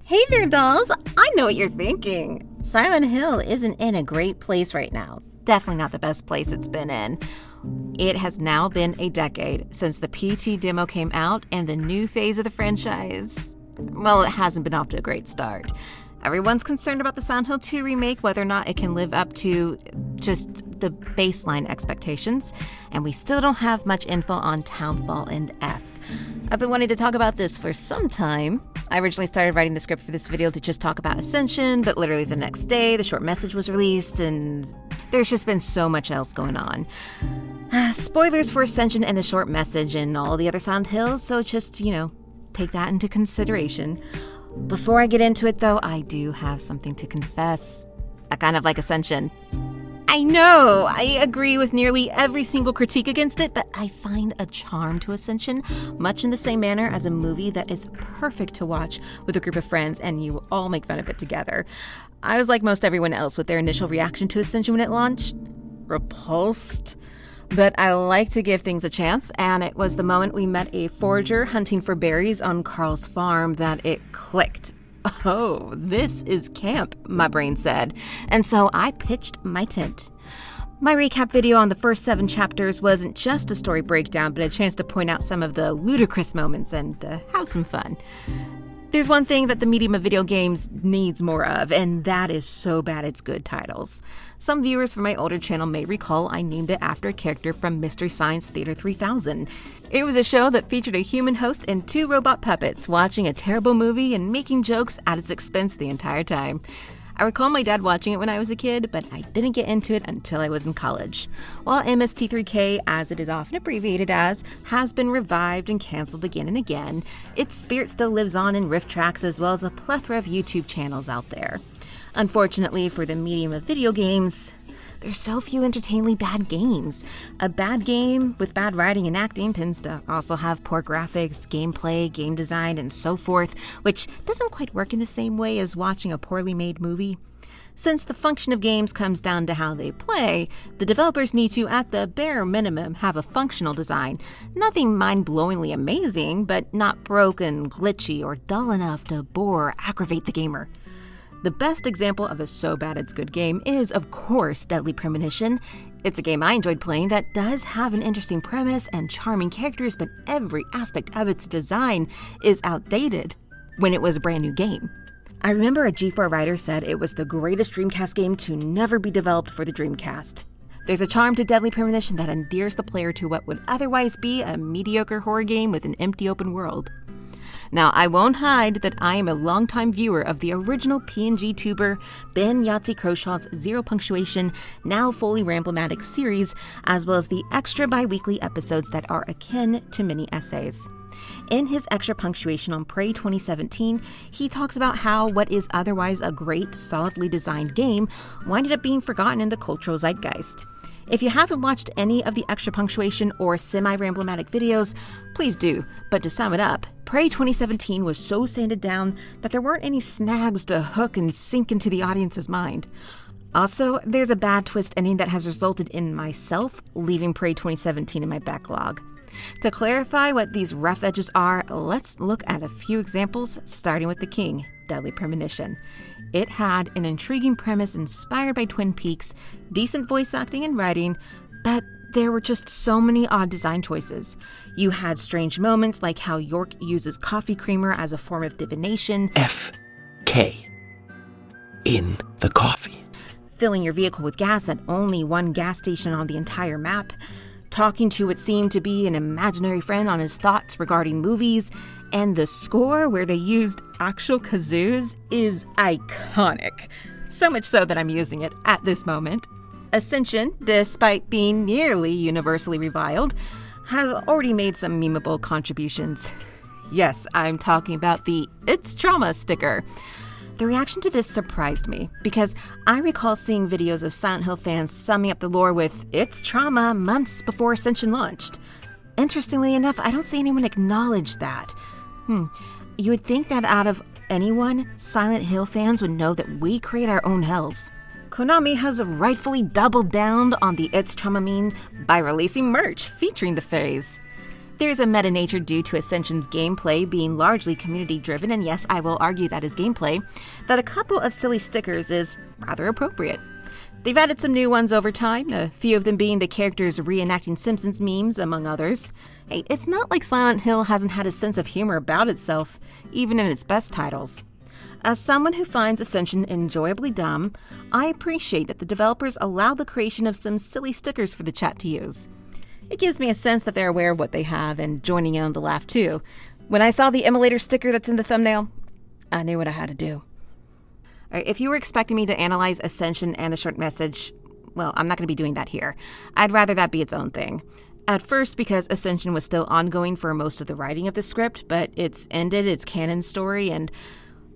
Hey there, dolls! I know what you're thinking. Silent Hill isn't in a great place right now. Definitely not the best place it's been in. It has now been a decade since the PT demo came out, and the new phase of the franchise, well, it hasn't been off to a great start. Everyone's concerned about the Silent Hill 2 remake, whether or not it can live up to just the baseline expectations, and we still don't have much info on Townfall and F. I've been wanting to talk about this for some time. I originally started writing the script for this video to just talk about Ascension, but literally the next day, the short message was released, and there's just been so much else going on. Spoilers for Ascension and the short message and all the other Silent Hills, so just, take that into consideration. Before I get into it, though, I do have something to confess. I kind of like Ascension. I know, I agree with nearly every single critique against it, but I find a charm to Ascension, much in the same manner as a movie that is perfect to watch with a group of friends and you all make fun of it together. I was like most everyone else with their initial reaction to Ascension when it launched. Repulsed. But I like to give things a chance, and it was the moment we met a forager hunting for berries on Carl's farm that it clicked. Oh, this is camp, my brain said, and so I pitched my tent. My recap video on the first 7 chapters wasn't just a story breakdown, but a chance to point out some of the ludicrous moments and have some fun. There's one thing that the medium of video games needs more of, and that is so bad it's good titles. Some viewers from my older channel may recall I named it after a character from Mystery Science Theater 3000. It was a show that featured a human host and 2 robot puppets watching a terrible movie and making jokes at its expense the entire time. I recall my dad watching it when I was a kid, but I didn't get into it until I was in college. While MST3K, as it is often abbreviated as, has been revived and canceled again and again, its spirit still lives on in RiffTrax as well as a plethora of YouTube channels out there. Unfortunately for the medium of video games, there's so few entertainingly bad games. A bad game with bad writing and acting tends to also have poor graphics, gameplay, game design, and so forth, which doesn't quite work in the same way as watching a poorly made movie. Since the function of games comes down to how they play, the developers need to, at the bare minimum, have a functional design. Nothing mind-blowingly amazing, but not broken, glitchy, or dull enough to bore or aggravate the gamer. The best example of a so bad it's good game is, of course, Deadly Premonition. It's a game I enjoyed playing that does have an interesting premise and charming characters, but every aspect of its design is outdated when it was a brand new game. I remember a G4 writer said it was the greatest Dreamcast game to never be developed for the Dreamcast. There's a charm to Deadly Premonition that endears the player to what would otherwise be a mediocre horror game with an empty open world. Now, I won't hide that I am a longtime viewer of the original PNG tuber Ben Yahtzee Crowshaw's Zero Punctuation, now fully Ramblematic series, as well as the extra bi-weekly episodes that are akin to mini essays. In his extra punctuation on Prey 2017, he talks about how what is otherwise a great, solidly designed game winded up being forgotten in the cultural zeitgeist. If you haven't watched any of the extra punctuation or semi-ramblematic videos, please do. But to sum it up, Prey 2017 was so sanded down that there weren't any snags to hook and sink into the audience's mind. Also, there's a bad twist ending that has resulted in myself leaving Prey 2017 in my backlog. To clarify what these rough edges are, let's look at a few examples, starting with the king, Deadly Premonition. It had an intriguing premise inspired by Twin Peaks, decent voice acting and writing, but there were just so many odd design choices. You had strange moments like how York uses coffee creamer as a form of divination. FK. In the coffee. Filling your vehicle with gas at only one gas station on the entire map. Talking to what seemed to be an imaginary friend on his thoughts regarding movies, and the score where they used actual kazoos is iconic. So much so that I'm using it at this moment. Ascension, despite being nearly universally reviled, has already made some memeable contributions. Yes, I'm talking about the It's Trauma sticker. The reaction to this surprised me, because I recall seeing videos of Silent Hill fans summing up the lore with "It's trauma" months before Ascension launched. Interestingly enough, I don't see anyone acknowledge that. You would think that out of anyone, Silent Hill fans would know that we create our own hells. Konami has rightfully doubled down on the It's Trauma meme by releasing merch featuring the phrase. There's a meta nature due to Ascension's gameplay being largely community-driven, and yes, I will argue that is gameplay, that a couple of silly stickers is rather appropriate. They've added some new ones over time, a few of them being the characters reenacting Simpsons memes, among others. Hey, it's not like Silent Hill hasn't had a sense of humor about itself, even in its best titles. As someone who finds Ascension enjoyably dumb, I appreciate that the developers allow the creation of some silly stickers for the chat to use. It gives me a sense that they're aware of what they have and joining in on the laugh too. When I saw the emulator sticker that's in the thumbnail, I knew what I had to do. If you were expecting me to analyze Ascension and the short message, well, I'm not going to be doing that here. I'd rather that be its own thing. At first, because Ascension was still ongoing for most of the writing of the script, but it's ended its canon story, and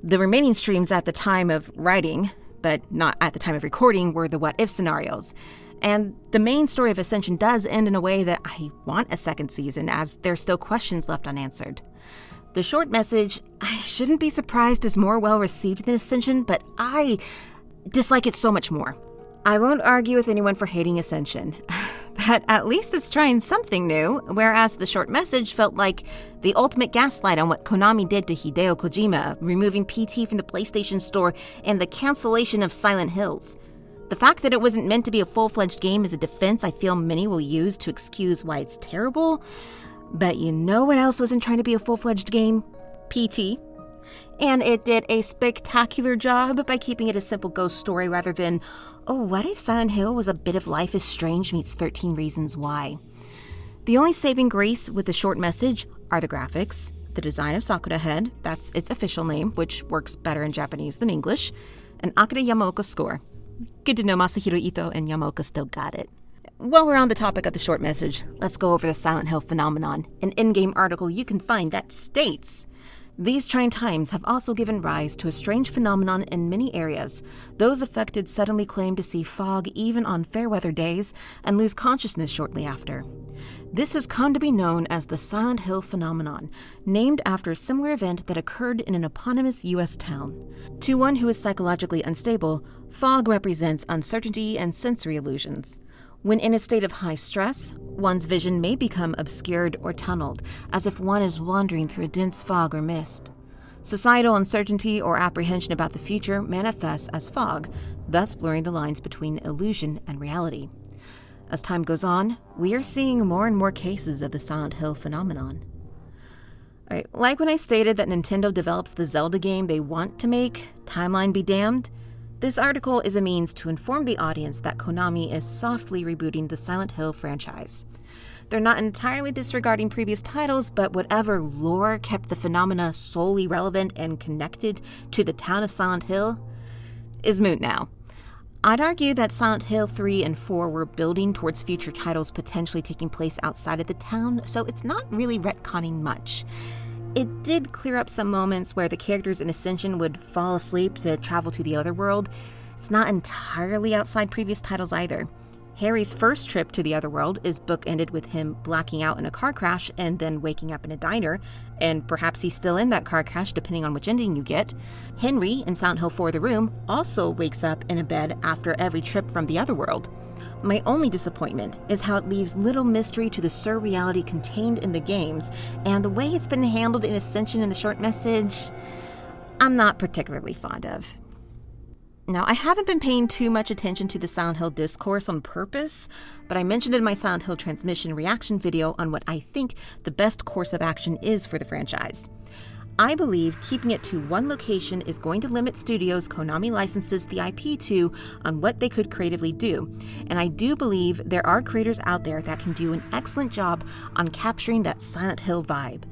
the remaining streams at the time of writing, but not at the time of recording, were the what-if scenarios. And the main story of Ascension does end in a way that I want a second season, as there's still questions left unanswered. The short message, I shouldn't be surprised, is more well received than Ascension, but I dislike it so much more. I won't argue with anyone for hating Ascension, but at least it's trying something new, whereas the short message felt like the ultimate gaslight on what Konami did to Hideo Kojima, removing PT from the PlayStation Store and the cancellation of Silent Hills. The fact that it wasn't meant to be a full-fledged game is a defense I feel many will use to excuse why it's terrible. But you know what else wasn't trying to be a full-fledged game? PT. And it did a spectacular job by keeping it a simple ghost story rather than, oh, what if Silent Hill was a bit of Life is Strange meets 13 Reasons Why? The only saving grace with the short message are the graphics, the design of Sakura Head, that's its official name, which works better in Japanese than English, and Akira Yamaoka's score. Good to know Masahiro Ito and Yamaoka still got it. While we're on the topic of the short message, let's go over the Silent Hill phenomenon, an in-game article you can find that states, "These trying times have also given rise to a strange phenomenon in many areas. Those affected suddenly claim to see fog even on fair weather days and lose consciousness shortly after. This has come to be known as the Silent Hill phenomenon, named after a similar event that occurred in an eponymous U.S. town. To one who is psychologically unstable, fog represents uncertainty and sensory illusions. When in a state of high stress, one's vision may become obscured or tunneled, as if one is wandering through a dense fog or mist. Societal uncertainty or apprehension about the future manifests as fog, thus blurring the lines between illusion and reality. As time goes on, we are seeing more and more cases of the Silent Hill phenomenon." Like when I stated that Nintendo develops the Zelda game they want to make, timeline be damned, this article is a means to inform the audience that Konami is softly rebooting the Silent Hill franchise. They're not entirely disregarding previous titles, but whatever lore kept the phenomena solely relevant and connected to the town of Silent Hill is moot now. I'd argue that Silent Hill 3 and 4 were building towards future titles potentially taking place outside of the town, so it's not really retconning much. It did clear up some moments where the characters in Ascension would fall asleep to travel to the other world. It's not entirely outside previous titles either. Harry's first trip to the other world is bookended with him blacking out in a car crash and then waking up in a diner, and perhaps he's still in that car crash depending on which ending you get. Henry in Silent Hill 4 The Room also wakes up in a bed after every trip from the other world. My only disappointment is how it leaves little mystery to the surreality contained in the games, and the way it's been handled in Ascension in the short message, I'm not particularly fond of. Now, I haven't been paying too much attention to the Silent Hill discourse on purpose, but I mentioned in my Silent Hill transmission reaction video on what I think the best course of action is for the franchise. I believe keeping it to one location is going to limit studios Konami licenses the IP to on what they could creatively do, and I do believe there are creators out there that can do an excellent job on capturing that Silent Hill vibe.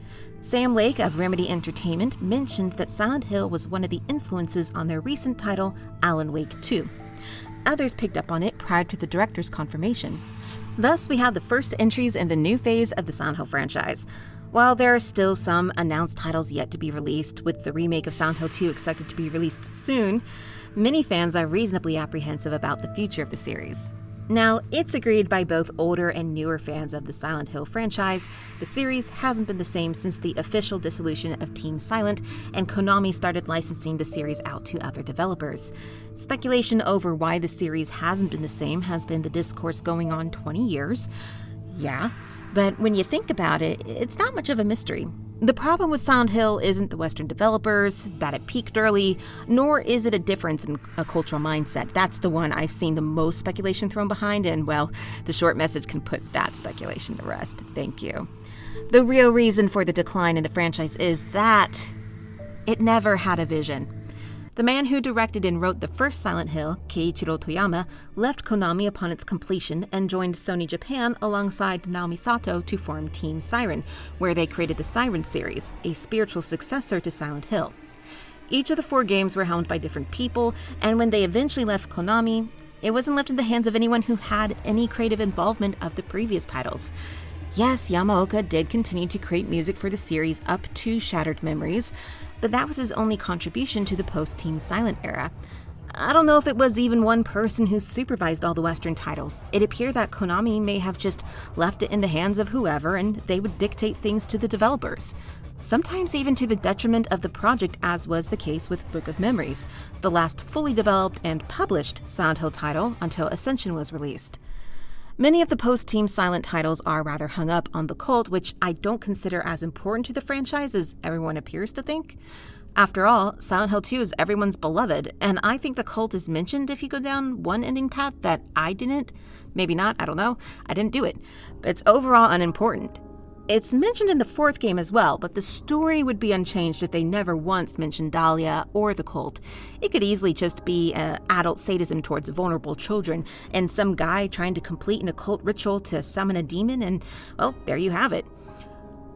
Sam Lake of Remedy Entertainment mentioned that Silent Hill was one of the influences on their recent title, Alan Wake 2. Others picked up on it prior to the director's confirmation. Thus, we have the first entries in the new phase of the Silent Hill franchise. While there are still some announced titles yet to be released, with the remake of Silent Hill 2 expected to be released soon, many fans are reasonably apprehensive about the future of the series. Now, it's agreed by both older and newer fans of the Silent Hill franchise, the series hasn't been the same since the official dissolution of Team Silent, and Konami started licensing the series out to other developers. Speculation over why the series hasn't been the same has been the discourse going on 20 years. Yeah, But when you think about it, it's not much of a mystery. The problem with Silent Hill isn't the Western developers, that it peaked early, nor is it a difference in a cultural mindset. That's the one I've seen the most speculation thrown behind, and well, the short message can put that speculation to rest. Thank you. The real reason for the decline in the franchise is that it never had a vision. The man who directed and wrote the first Silent Hill, Keiichiro Toyama, left Konami upon its completion and joined Sony Japan alongside Naomi Sato to form Team Siren, where they created the Siren series, a spiritual successor to Silent Hill. Each of the 4 games were helmed by different people, and when they eventually left Konami, it wasn't left in the hands of anyone who had any creative involvement of the previous titles. Yes, Yamaoka did continue to create music for the series up to Shattered Memories, but that was his only contribution to the post-Team Silent era. I don't know if it was even one person who supervised all the Western titles. It appeared that Konami may have just left it in the hands of whoever, and they would dictate things to the developers. Sometimes even to the detriment of the project, as was the case with Book of Memories, the last fully developed and published Silent Hill title until Ascension was released. Many of the post-Team Silent titles are rather hung up on the cult, which I don't consider as important to the franchise as everyone appears to think. After all, Silent Hill 2 is everyone's beloved, and I think the cult is mentioned if you go down one ending path that I didn't. Maybe not, I don't know. I didn't do it. But it's overall unimportant. It's mentioned in the 4th game as well, but the story would be unchanged if they never once mentioned Dahlia or the cult. It could easily just be adult sadism towards vulnerable children, and some guy trying to complete an occult ritual to summon a demon, and, well, there you have it.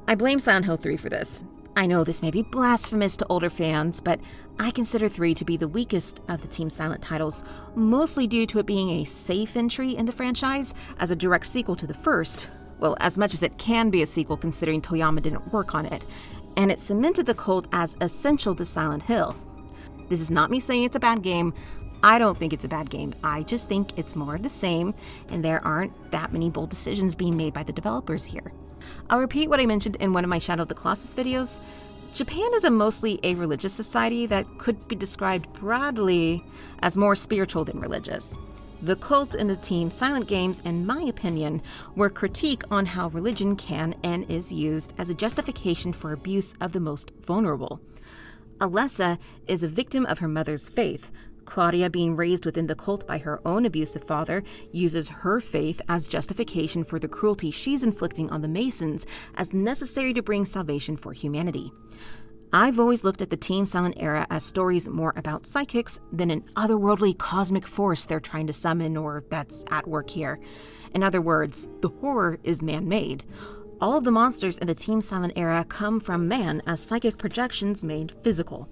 I blame Silent Hill 3 for this. I know this may be blasphemous to older fans, but I consider 3 to be the weakest of the Team Silent titles, mostly due to it being a safe entry in the franchise as a direct sequel to the first. Well, as much as it can be a sequel considering Toyama didn't work on it, and it cemented the cult as essential to Silent Hill. This is not me saying it's a bad game. I don't think it's a bad game. I just think it's more of the same, and there aren't that many bold decisions being made by the developers here. I'll repeat what I mentioned in one of my Shadow of the Colossus videos. Japan is a mostly a religious society that could be described broadly as more spiritual than religious. The cult and the Team Silent games, in my opinion, were critique on how religion can and is used as a justification for abuse of the most vulnerable. Alessa is a victim of her mother's faith. Claudia, being raised within the cult by her own abusive father, uses her faith as justification for the cruelty she's inflicting on the Masons as necessary to bring salvation for humanity. I've always looked at the Team Silent era as stories more about psychics than an otherworldly cosmic force they're trying to summon or that's at work here. In other words, the horror is man-made. All of the monsters in the Team Silent era come from man as psychic projections made physical.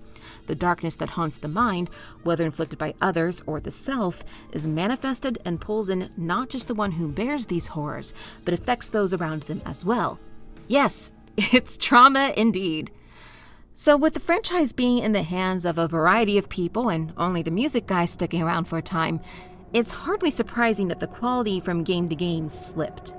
The darkness that haunts the mind, whether inflicted by others or the self, is manifested and pulls in not just the one who bears these horrors, but affects those around them as well. Yes, it's trauma indeed. So with the franchise being in the hands of a variety of people and only the music guy sticking around for a time, it's hardly surprising that the quality from game to game slipped.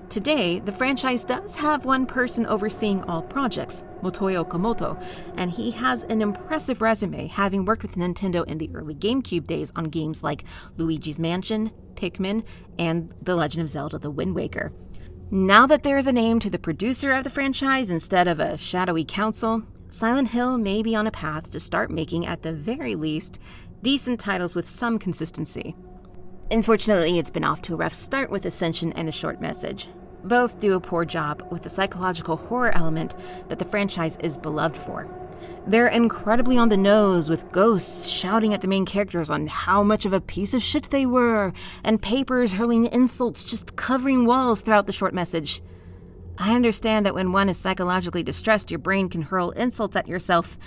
Today, the franchise does have one person overseeing all projects, Motoi Okamoto, and he has an impressive resume, having worked with Nintendo in the early GameCube days on games like Luigi's Mansion, Pikmin, and The Legend of Zelda: The Wind Waker. Now that there is a name to the producer of the franchise instead of a shadowy council, Silent Hill may be on a path to start making, at the very least, decent titles with some consistency. Unfortunately, it's been off to a rough start with Ascension and The Short Message. Both do a poor job with the psychological horror element that the franchise is beloved for. They're incredibly on the nose, with ghosts shouting at the main characters on how much of a piece of shit they were, and papers hurling insults just covering walls throughout The Short Message. I understand that when one is psychologically distressed, your brain can hurl insults at yourself,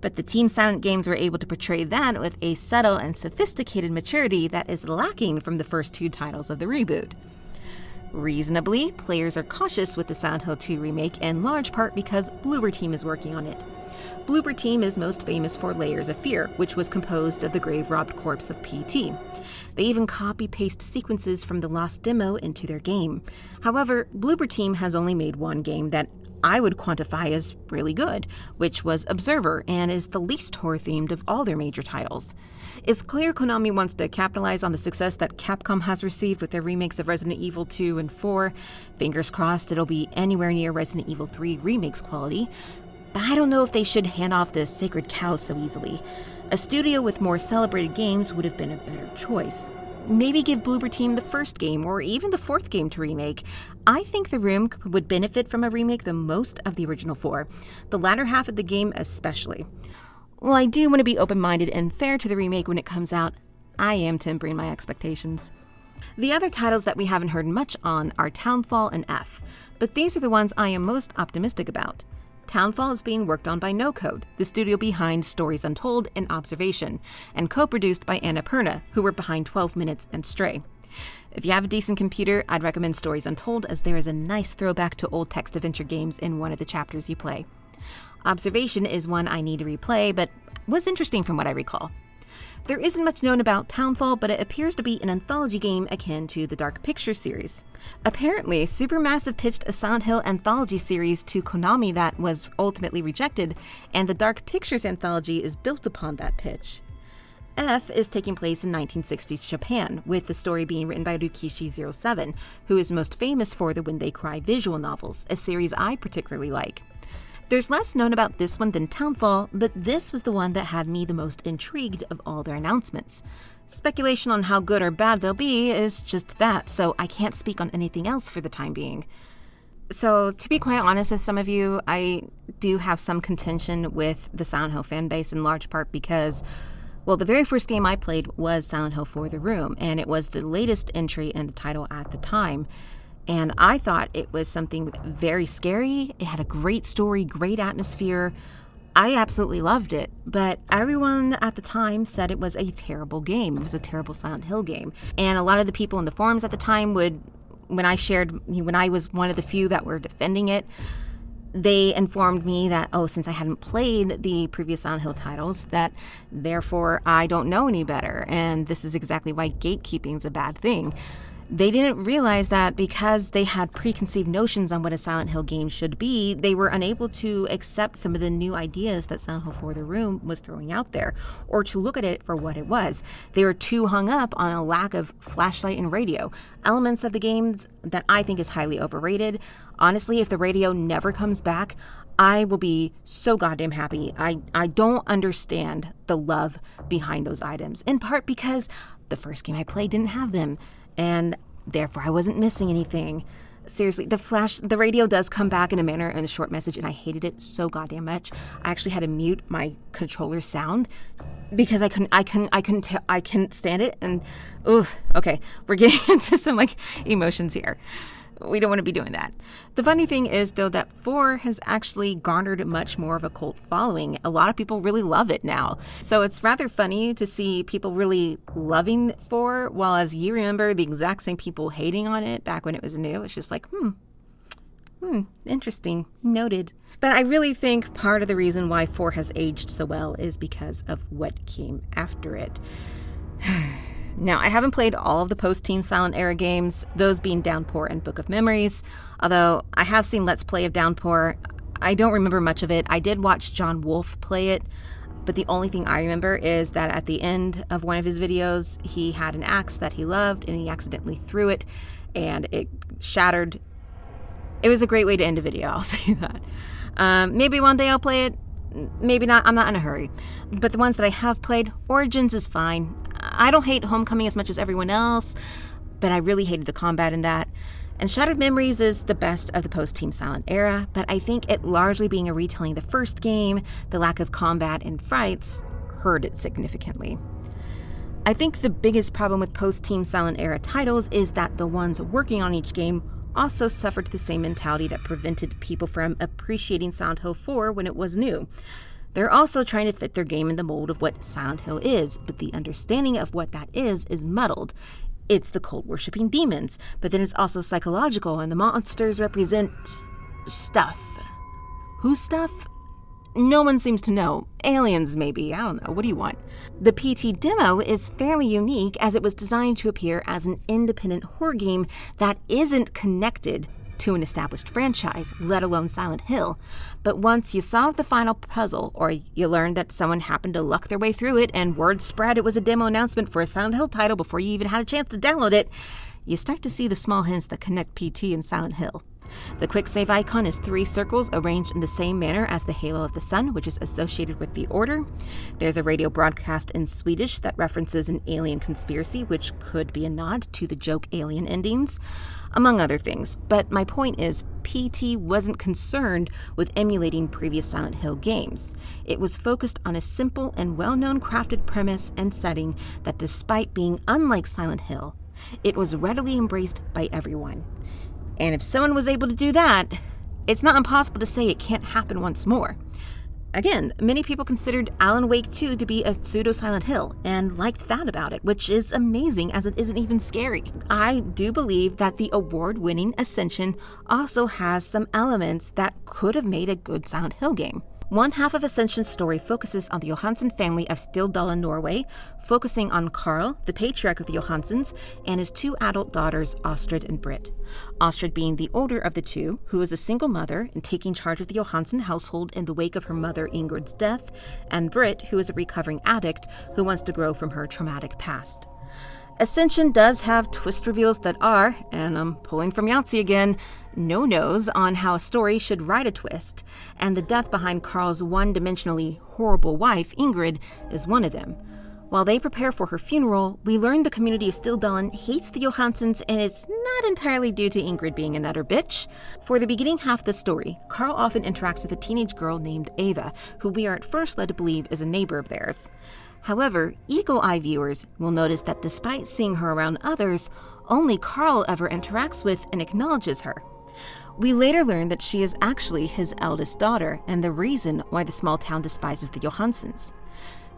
but the Team Silent games were able to portray that with a subtle and sophisticated maturity that is lacking from the first 2 titles of the reboot. Reasonably, players are cautious with the Silent Hill 2 remake, in large part because Bloober Team is working on it. Bloober Team is most famous for Layers of Fear, which was composed of the grave-robbed corpse of PT. They even copy-paste sequences from the lost demo into their game. However, Bloober Team has only made one game that I would quantify as really good, which was Observer, and is the least horror-themed of all their major titles. It's clear Konami wants to capitalize on the success that Capcom has received with their remakes of Resident Evil 2 and 4. Fingers crossed it'll be anywhere near Resident Evil 3 remakes quality. But I don't know if they should hand off the sacred cow so easily. A studio with more celebrated games would have been a better choice. Maybe give Bloober Team the first game, or even the fourth game to remake. I think The Room would benefit from a remake the most of the original 4, the latter half of the game especially. While I do want to be open-minded and fair to the remake when it comes out, I am tempering my expectations. The other titles that we haven't heard much on are Townfall and F, but these are the ones I am most optimistic about. Townfall is being worked on by No Code, the studio behind Stories Untold and Observation, and co-produced by Annapurna, who were behind 12 Minutes and Stray. If you have a decent computer, I'd recommend Stories Untold, as there is a nice throwback to old text-adventure games in one of the chapters you play. Observation is one I need to replay, but was interesting from what I recall. There isn't much known about Townfall, but it appears to be an anthology game akin to the Dark Pictures series. Apparently, Supermassive pitched a Silent Hill anthology series to Konami that was ultimately rejected, and the Dark Pictures anthology is built upon that pitch. F is taking place in 1960s Japan, with the story being written by Rikishi07, who is most famous for the When They Cry visual novels, a series I particularly like. There's less known about this one than Townfall, but this was the one that had me the most intrigued of all their announcements. Speculation on how good or bad they'll be is just that, so I can't speak on anything else for the time being. So, to be quite honest with some of you, I do have some contention with the Silent Hill fanbase, in large part because, well, the very first game I played was Silent Hill 4: The Room, and it was the latest entry in the title at the time. And I thought it was something very scary. It had a great story, great atmosphere. I absolutely loved it. But everyone at the time said it was a terrible game. It was a terrible Silent Hill game. And a lot of the people in the forums at the time when I was one of the few that were defending it, they informed me that, since I hadn't played the previous Silent Hill titles, that therefore I don't know any better. And this is exactly why gatekeeping is a bad thing. They didn't realize that because they had preconceived notions on what a Silent Hill game should be, they were unable to accept some of the new ideas that Silent Hill 4: The Room was throwing out there, or to look at it for what it was. They were too hung up on a lack of flashlight and radio, elements of the games that I think is highly overrated. Honestly, if the radio never comes back, I will be so goddamn happy. I don't understand the love behind those items, in part because the first game I played didn't have them, and therefore I wasn't missing anything. Seriously, the radio does come back in a manner in a short message, and I hated it so goddamn much. I actually had to mute my controller sound because I couldn't stand it. And okay, we're getting into some emotions here. We don't want to be doing that. The funny thing is, though, that 4 has actually garnered much more of a cult following. A lot of people really love it now. So it's rather funny to see people really loving 4, while as you remember the exact same people hating on it back when it was new. It's just like, interesting. Noted. But I really think part of the reason why 4 has aged so well is because of what came after it. Now, I haven't played all of the post-Team Silent era games, those being Downpour and Book of Memories, although I have seen Let's Play of Downpour. I don't remember much of it. I did watch John Wolfe play it, but the only thing I remember is that at the end of one of his videos, he had an axe that he loved, and he accidentally threw it, and it shattered. It was a great way to end a video, I'll say that. Maybe one day I'll play it. Maybe not. I'm not in a hurry. But the ones that I have played, Origins is fine. I don't hate Homecoming as much as everyone else, but I really hated the combat in that. And Shattered Memories is the best of the post-Team Silent era, but I think it largely being a retelling of the first game, the lack of combat and fights, hurt it significantly. I think the biggest problem with post-Team Silent era titles is that the ones working on each game also suffered the same mentality that prevented people from appreciating Silent Hill 4 when it was new. They're also trying to fit their game in the mold of what Silent Hill is, but the understanding of what that is muddled. It's the cult-worshipping demons, but then it's also psychological, and the monsters represent stuff. Whose stuff? No one seems to know. Aliens, maybe. I don't know. What do you want? The PT demo is fairly unique, as it was designed to appear as an independent horror game that isn't connected to an established franchise, let alone Silent Hill. But once you solve the final puzzle, or you learned that someone happened to luck their way through it and word spread it was a demo announcement for a Silent Hill title before you even had a chance to download it, you start to see the small hints that connect PT and Silent Hill. The quick save icon is 3 circles arranged in the same manner as the halo of the sun, which is associated with the order. There's a radio broadcast in Swedish that references an alien conspiracy, which could be a nod to the joke Alien endings, among other things. But my point is, PT wasn't concerned with emulating previous Silent Hill games. It was focused on a simple and well-known crafted premise and setting that, despite being unlike Silent Hill, it was readily embraced by everyone. And if someone was able to do that, it's not impossible to say it can't happen once more. Again, many people considered Alan Wake 2 to be a pseudo-Silent Hill, and liked that about it, which is amazing as it isn't even scary. I do believe that the award-winning Ascension also has some elements that could have made a good Silent Hill game. One half of Ascension's story focuses on the Johansen family of Stildala, Norway, focusing on Carl, the patriarch of the Johansens, and his 2 adult daughters, Astrid and Britt. Astrid being the older of the 2, who is a single mother and taking charge of the Johansen household in the wake of her mother Ingrid's death, and Britt, who is a recovering addict who wants to grow from her traumatic past. Ascension does have twist reveals that are, and I'm pulling from Yahtzee again, no-nos on how a story should ride a twist, and the death behind Carl's one-dimensionally horrible wife, Ingrid, is one of them. While they prepare for her funeral, we learn the community of Stildalen hates the Johansens, and it's not entirely due to Ingrid being an utter bitch. For the beginning half of the story, Carl often interacts with a teenage girl named Ava, who we are at first led to believe is a neighbor of theirs. However, eagle eye viewers will notice that despite seeing her around others, only Carl ever interacts with and acknowledges her. We later learn that she is actually his eldest daughter and the reason why the small town despises the Johansens.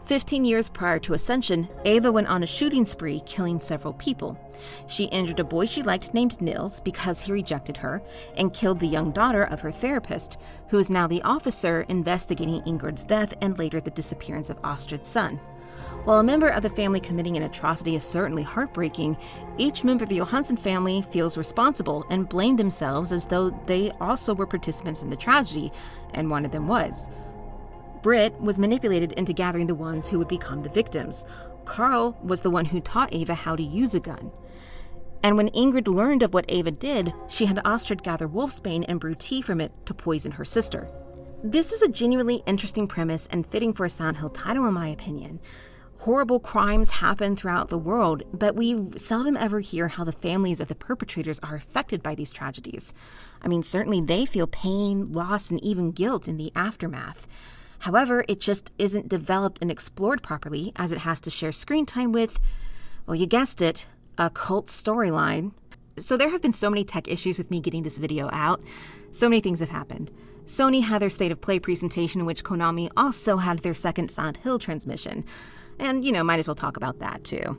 15 years prior to Ascension, Ava went on a shooting spree, killing several people. She injured a boy she liked named Nils because he rejected her, and killed the young daughter of her therapist, who is now the officer investigating Ingrid's death and later the disappearance of Astrid's son. While a member of the family committing an atrocity is certainly heartbreaking, each member of the Johansen family feels responsible and blame themselves as though they also were participants in the tragedy, and one of them was. Britt was manipulated into gathering the ones who would become the victims. Carl was the one who taught Ava how to use a gun. And when Ingrid learned of what Ava did, she had Astrid gather wolfsbane and brew tea from it to poison her sister. This is a genuinely interesting premise and fitting for a Silent Hill title in my opinion. Horrible crimes happen throughout the world, but we seldom ever hear how the families of the perpetrators are affected by these tragedies. I mean, certainly they feel pain, loss, and even guilt in the aftermath. However, it just isn't developed and explored properly, as it has to share screen time with, well, you guessed it, a cult storyline. So there have been so many tech issues with me getting this video out. So many things have happened. Sony had their State of Play presentation, in which Konami also had their second Silent Hill transmission. And, might as well talk about that too.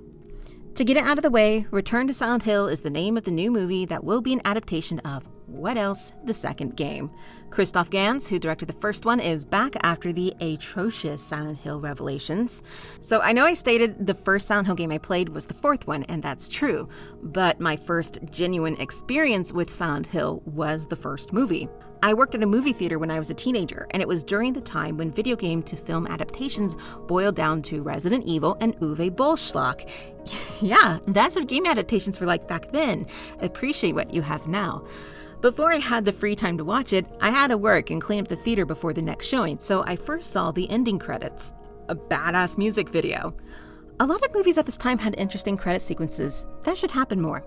To get it out of the way, Return to Silent Hill is the name of the new movie that will be an adaptation of What Else? The second game. Christoph Gans, who directed the first one, is back after the atrocious Silent Hill revelations. So I know I stated the first Silent Hill game I played was the 4th one, and that's true. But my first genuine experience with Silent Hill was the first movie. I worked at a movie theater when I was a teenager, and it was during the time when video game to film adaptations boiled down to Resident Evil and Uwe Bollschlag. Yeah, that's what game adaptations were like back then. Appreciate what you have now. Before I had the free time to watch it, I had to work and clean up the theater before the next showing, so I first saw the ending credits, a badass music video. A lot of movies at this time had interesting credit sequences. That should happen more.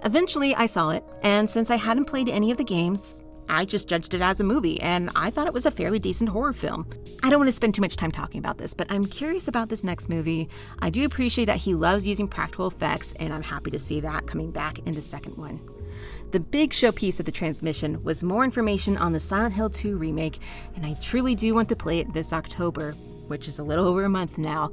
Eventually, I saw it, and since I hadn't played any of the games, I just judged it as a movie, and I thought it was a fairly decent horror film. I don't want to spend too much time talking about this, but I'm curious about this next movie. I do appreciate that he loves using practical effects, and I'm happy to see that coming back in the second one. The big showpiece of the transmission was more information on the Silent Hill 2 remake, and I truly do want to play it this October, which is a little over a month now,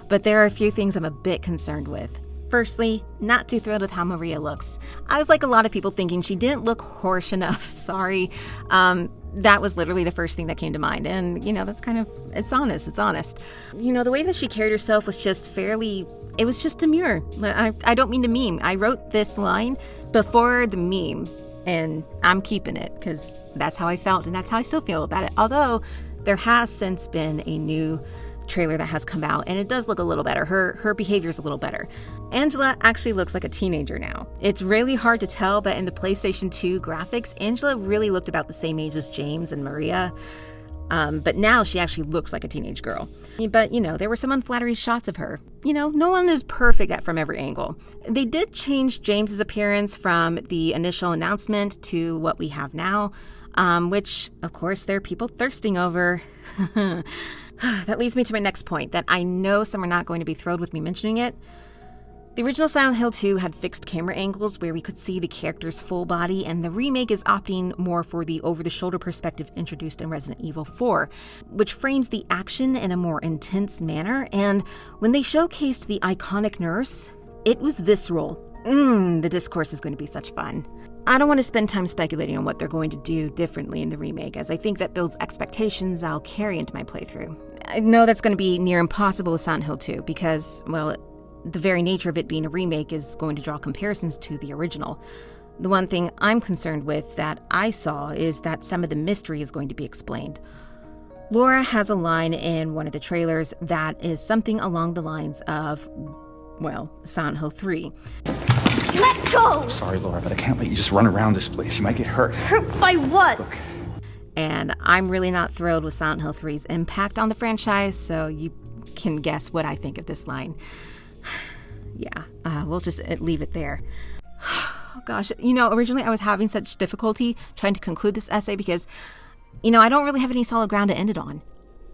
but there are a few things I'm a bit concerned with. Firstly, not too thrilled with how Maria looks. I was like a lot of people thinking she didn't look harsh enough, sorry. That was literally the first thing that came to mind, and that's kind of, it's honest. The way that she carried herself was just it was just demure. I don't mean to meme. I wrote this line before the meme, And I'm keeping it because that's how I felt and that's how I still feel about it. Although there has since been a new trailer that has come out and it does look a little better. Her behavior's a little better. Angela actually looks like a teenager now. It's really hard to tell, but in the PlayStation 2 graphics, Angela really looked about the same age as James and Maria. But now she actually looks like a teenage girl. But, there were some unflattering shots of her. No one is perfect from every angle. They did change James's appearance from the initial announcement to what we have now, which, of course, there are people thirsting over. That leads me to my next point, that I know some are not going to be thrilled with me mentioning it. The original Silent Hill 2 had fixed camera angles where we could see the character's full body, and the remake is opting more for the over-the-shoulder perspective introduced in Resident Evil 4, which frames the action in a more intense manner, and when they showcased the iconic nurse, it was visceral. The discourse is going to be such fun. I don't want to spend time speculating on what they're going to do differently in the remake, as I think that builds expectations I'll carry into my playthrough. I know that's going to be near impossible with Silent Hill 2, because, well, the very nature of it being a remake is going to draw comparisons to the original. The one thing I'm concerned with that I saw is that some of the mystery is going to be explained. Laura has a line in one of the trailers that is something along the lines of, well, Silent Hill 3. Let go! Sorry, Laura, but I can't let you just run around this place. You might get hurt. Hurt by what? Look. And I'm really not thrilled with Silent Hill 3's impact on the franchise, so you can guess what I think of this line. Yeah, we'll just leave it there. Oh, gosh, originally I was having such difficulty trying to conclude this essay because, I don't really have any solid ground to end it on.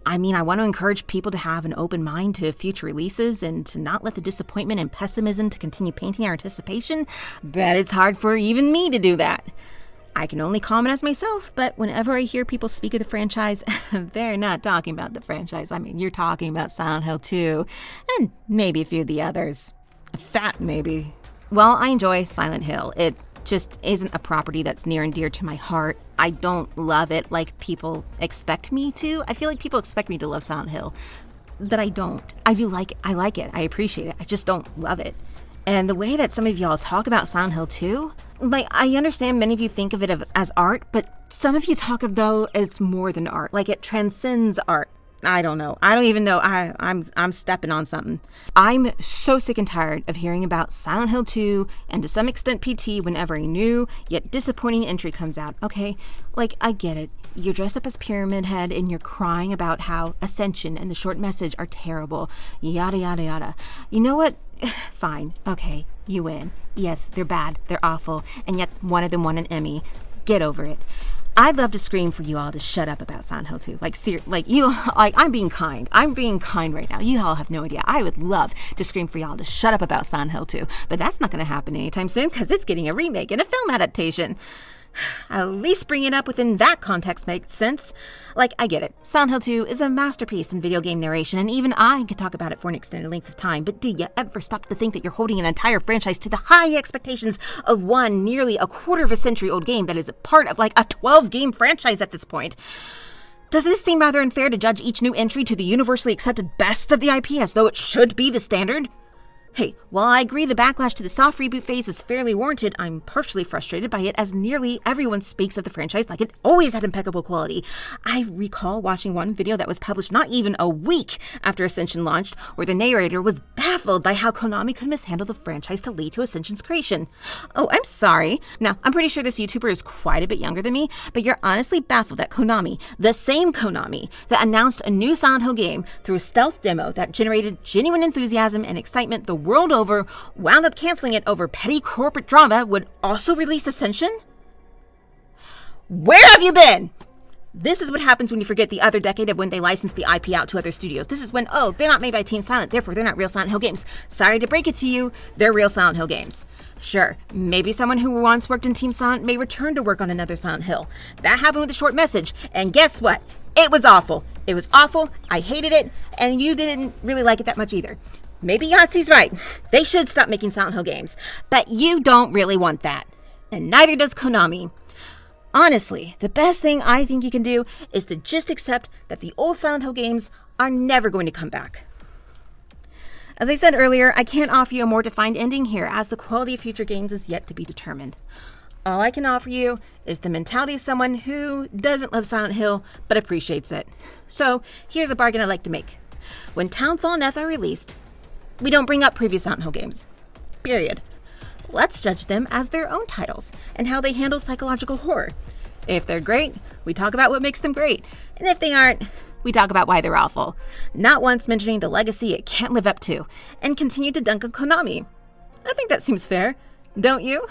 I mean, I want to encourage people to have an open mind to future releases and to not let the disappointment and pessimism to continue painting our anticipation, but it's hard for even me to do that. I can only comment as myself, but whenever I hear people speak of the franchise, they're not talking about the franchise. I mean, you're talking about Silent Hill 2, and maybe a few of the others. Fat, maybe. Well, I enjoy Silent Hill. It just isn't a property that's near and dear to my heart. I don't love it like people expect me to. I feel like people expect me to love Silent Hill, but I don't. I do like it. I like it. I appreciate it. I just don't love it. And the way that some of y'all talk about Silent Hill 2, I understand many of you think of it as art, but some of you talk of though it's more than art. It transcends art. I don't know. I don't even know. I'm stepping on something. I'm so sick and tired of hearing about Silent Hill 2 and to some extent PT whenever a new yet disappointing entry comes out. Okay, I get it. You're dressed up as Pyramid Head and you're crying about how Ascension and the short message are terrible. Yada, yada, yada. You know what? Fine. Okay, you win. Yes, they're bad. They're awful. And yet one of them won an Emmy. Get over it. I'd love to scream for you all to shut up about Silent Hill 2. I'm being kind. I'm being kind right now. You all have no idea. I would love to scream for y'all to shut up about Silent Hill 2. But that's not going to happen anytime soon because it's getting a remake and a film adaptation. At least bring it up within that context makes sense. I get it. Silent Hill 2 is a masterpiece in video game narration, and even I could talk about it for an extended length of time, but do you ever stop to think that you're holding an entire franchise to the high expectations of one nearly a quarter of a century old game that is a part of a 12-game franchise at this point? Doesn't it seem rather unfair to judge each new entry to the universally accepted best of the IP as though it should be the standard? Hey, while I agree the backlash to the soft reboot phase is fairly warranted, I'm partially frustrated by it as nearly everyone speaks of the franchise like it always had impeccable quality. I recall watching one video that was published not even a week after Ascension launched, where the narrator was baffled by how Konami could mishandle the franchise to lead to Ascension's creation. Oh, I'm sorry. Now, I'm pretty sure this YouTuber is quite a bit younger than me, but you're honestly baffled that Konami, the same Konami that announced a new Silent Hill game through a stealth demo that generated genuine enthusiasm and excitement the world over, wound up canceling it over petty corporate drama, would also release Ascension? Where have you been? This is what happens when you forget the other decade of when they licensed the IP out to other studios. This is when, they're not made by Team Silent, therefore they're not real Silent Hill games. Sorry to break it to you, they're real Silent Hill games. Sure, maybe someone who once worked in Team Silent may return to work on another Silent Hill. That happened with a short message, and guess what? It was awful. It was awful, I hated it, and you didn't really like it that much either. Maybe Yahtzee's right. They should stop making Silent Hill games. But you don't really want that. And neither does Konami. Honestly, the best thing I think you can do is to just accept that the old Silent Hill games are never going to come back. As I said earlier, I can't offer you a more defined ending here, as the quality of future games is yet to be determined. All I can offer you is the mentality of someone who doesn't love Silent Hill but appreciates it. So here's a bargain I'd like to make. When Townfall and F are released, we don't bring up previous Silent Hill games. Period. Let's judge them as their own titles and how they handle psychological horror. If they're great, we talk about what makes them great. And if they aren't, we talk about why they're awful. Not once mentioning the legacy it can't live up to, and continue to dunk on Konami. I think that seems fair, don't you?